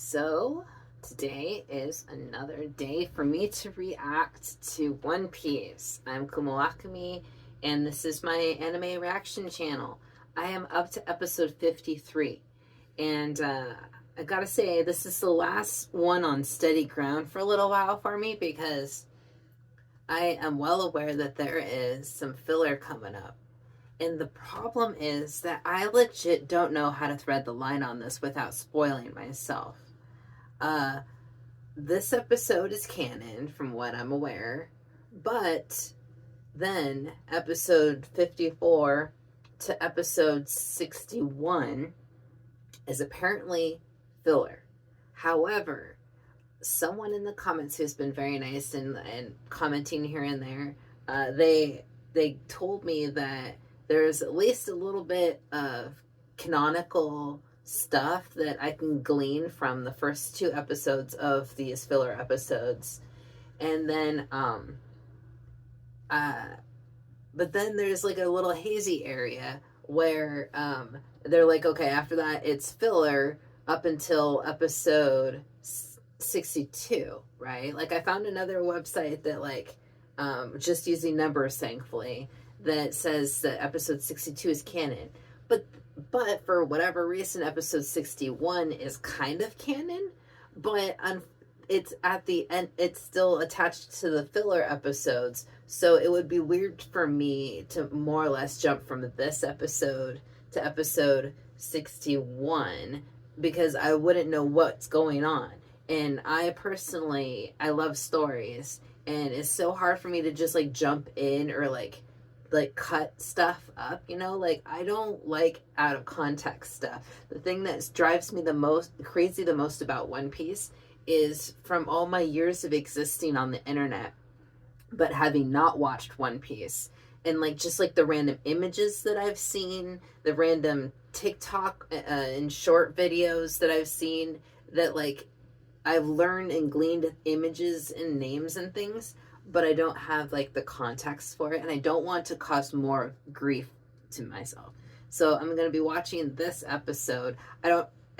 So, today is another day for me to react to One Piece. I'm Kumo Akemi, and this is my anime reaction channel. I am up to episode 53, and I gotta say, this is the last one on steady ground for a little while for me because I am well aware that there is some filler coming up. And the problem is that I legit don't know how to thread the line on this without spoiling myself. Uh, this episode is canon from what I'm aware, but then episode 54 to episode 61 is apparently filler. However, someone in the comments who's been very nice and commenting here and there, they told me that there's at least a little bit of canonical stuff that I can glean from the first two episodes of these filler episodes. And then but then there's like a little hazy area where they're like, okay, after that it's filler up until episode 62, right? Like I found another website that like just using numbers, thankfully, that says that episode 62 is canon. But for whatever reason, episode 61 is kind of canon, but it's at the end, it's still attached to the filler episodes. So it would be weird for me to more or less jump from this episode to episode 61 because I wouldn't know what's going on. And I personally, I love stories, and it's so hard for me to just like jump in or like cut stuff up, you know? Like I don't like out of context stuff. The thing that drives me the most about One Piece is from all my years of existing on the internet but having not watched One Piece, and like just like the random images that I've seen, the random TikTok and short videos that I've seen, that like I've learned and gleaned images and names and things, but I don't have like the context for it, and I don't want to cause more grief to myself. So I'm going to be watching this episode.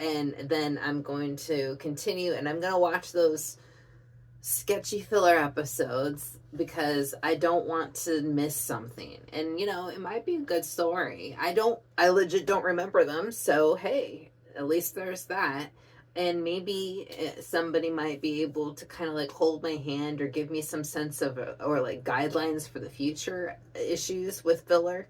And then I'm going to continue, and I'm going to watch those sketchy filler episodes because I don't want to miss something. And you know, it might be a good story. I legit don't remember them, so hey, at least there's that. And maybe somebody might be able to kind of like hold my hand or give me some sense of or like guidelines for the future issues with filler.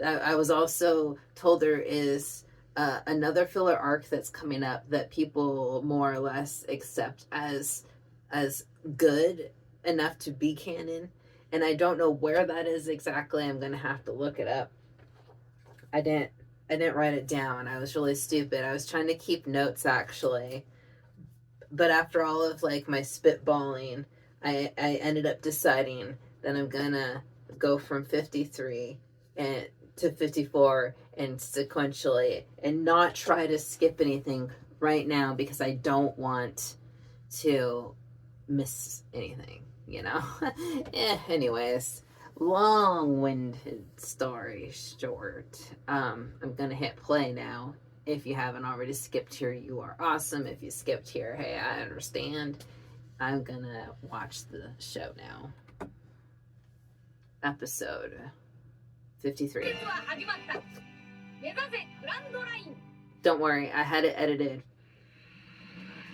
I was also told there is another filler arc that's coming up that people more or less accept as good enough to be canon, and I don't know where that is exactly. I'm gonna have to look it up. I didn't write it down. I was really stupid. I was trying to keep notes actually, but after all of like my spitballing, I ended up deciding that I'm gonna go from 53 and to 54 and sequentially, and not try to skip anything right now because I don't want to miss anything, you know? Anyways, long-winded story short. I'm gonna hit play now. If you haven't already skipped here, you are awesome. If you skipped here, hey, I understand. I'm gonna watch the show now. Episode 53. Don't worry, I had it edited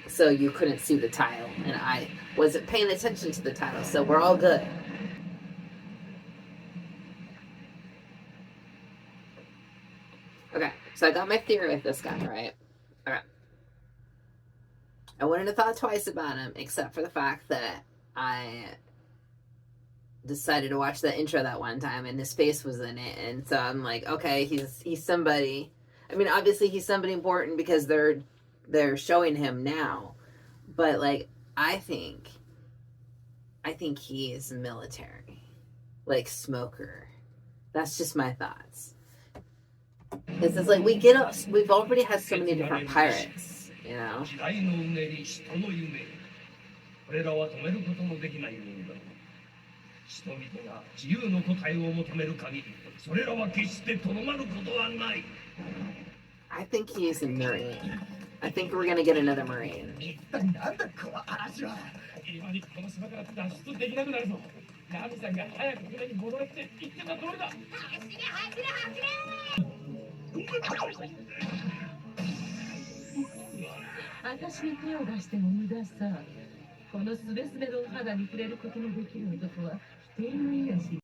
so you couldn't see the title, and I wasn't paying attention to the title, so we're all good. Okay, so I got my theory with this guy, right? Okay. I wouldn't have thought twice about him, except for the fact that I decided to watch that intro that one time, and his face was in it, and so I'm like, okay, he's somebody. I mean, obviously he's somebody important because they're showing him now, but like I think he is military, like Smoker. That's just my thoughts. Because it's like we've already had so many different pirates, you know. I think he's Marine. I think we're gonna get another Marine. 一体なんだこの話は。今にこの島から脱出できなくなるぞ。ナミさんが早く船に戻れって言ってた通りだ。走れ走れ走れ。私に手を出しても無駄さ。このすべすべの肌に触れることのできる男は否定の意味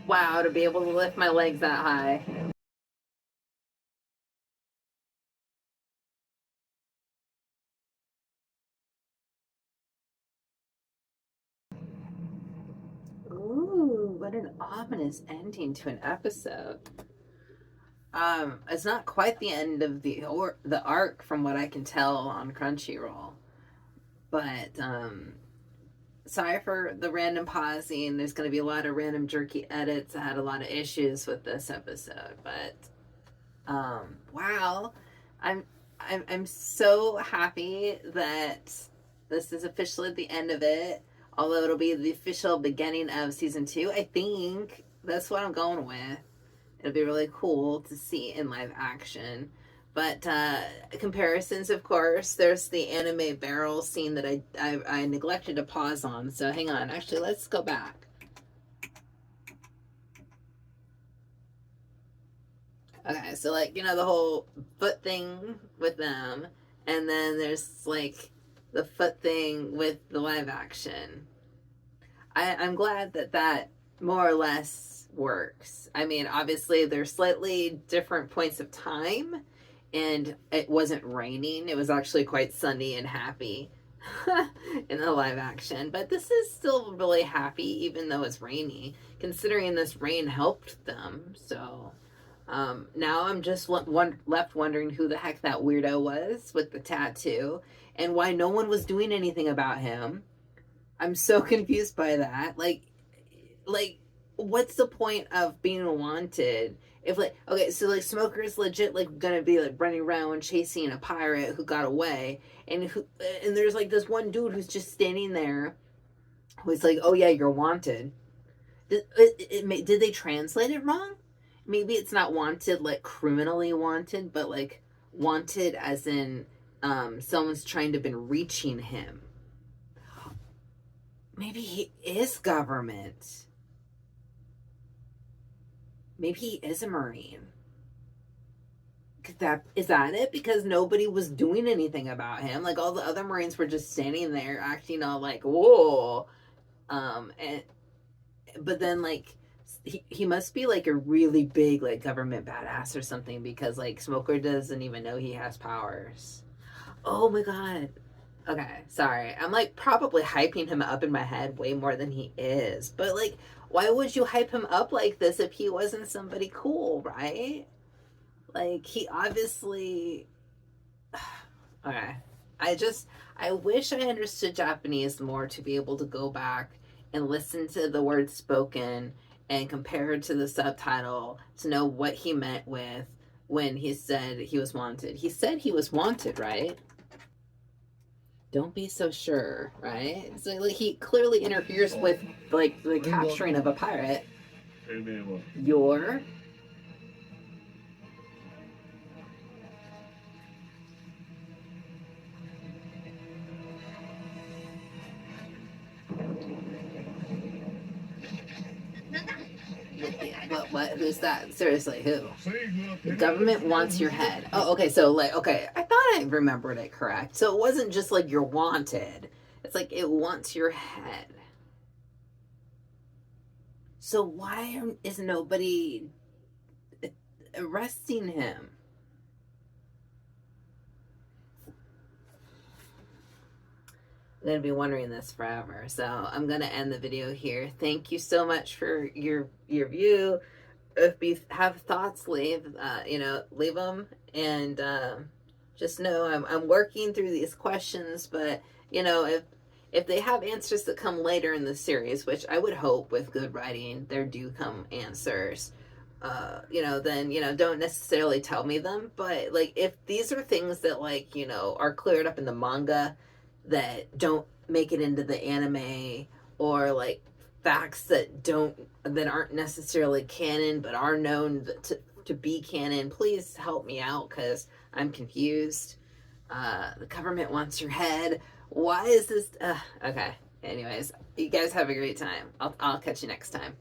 Wow, to be able to lift my legs that high. Ooh, what an ominous ending to an episode. It's not quite the end of the arc from what I can tell on Crunchyroll. But sorry for the random pausing. There's going to be a lot of random jerky edits. I had a lot of issues with this episode, but wow, I'm so happy that this is officially the end of it. Although it'll be the official beginning of season 2, I think that's what I'm going with. It'll be really cool to see in live action. But comparisons, of course, there's the anime barrel scene that I neglected to pause on. So hang on. Actually, let's go back. Okay, so like, you know, the whole foot thing with them. And then there's like the foot thing with the live action. I'm glad that more or less works. I mean, obviously there's slightly different points of time, and it wasn't raining. It was actually quite sunny and happy in the live action. But this is still really happy, even though it's rainy, considering this rain helped them. So now I'm just left wondering who the heck that weirdo was with the tattoo and why no one was doing anything about him. I'm so confused by that. Like, what's the point of being wanted if, like, okay, so like Smoker's legit like gonna be like running around chasing a pirate who got away, and there's like this one dude who's just standing there, who's like, oh yeah, you're wanted. Did they translate it wrong? Maybe it's not wanted like criminally wanted, but like wanted as in someone's trying to been reaching him. Maybe he is government. Maybe he is a Marine. Is that it? Because nobody was doing anything about him. Like all the other Marines were just standing there acting all like, whoa. But then like he must be like a really big like government badass or something, because like Smoker doesn't even know he has powers. Oh my god. Okay, sorry. I'm like probably hyping him up in my head way more than he is. But like, why would you hype him up like this if he wasn't somebody cool, right? Like, he obviously. Okay. I wish I understood Japanese more to be able to go back and listen to the words spoken and compare it to the subtitle to know what he meant with when he said he was wanted. He said he was wanted, right? Don't be so sure, right? So like, he clearly interferes with like the capturing of a pirate. Your what? Who's that? Seriously, who? The government wants your head. Oh, okay. So, like, okay, I thought I remembered it correct. So it wasn't just like you're wanted. It's like it wants your head. So why is nobody arresting him? I'm going to be wondering this forever. So I'm going to end the video here. Thank you so much for your view. If you have thoughts, leave them, and just know I'm working through these questions. But if they have answers that come later in the series, which I would hope with good writing there do come answers, then don't necessarily tell me them. But like, if these are things that like are cleared up in the manga that don't make it into the anime, or like facts that aren't necessarily canon but are known to be canon, please help me out, because I'm confused. The government wants your head. Why is this okay, anyways, you guys have a great time. I'll catch you next time.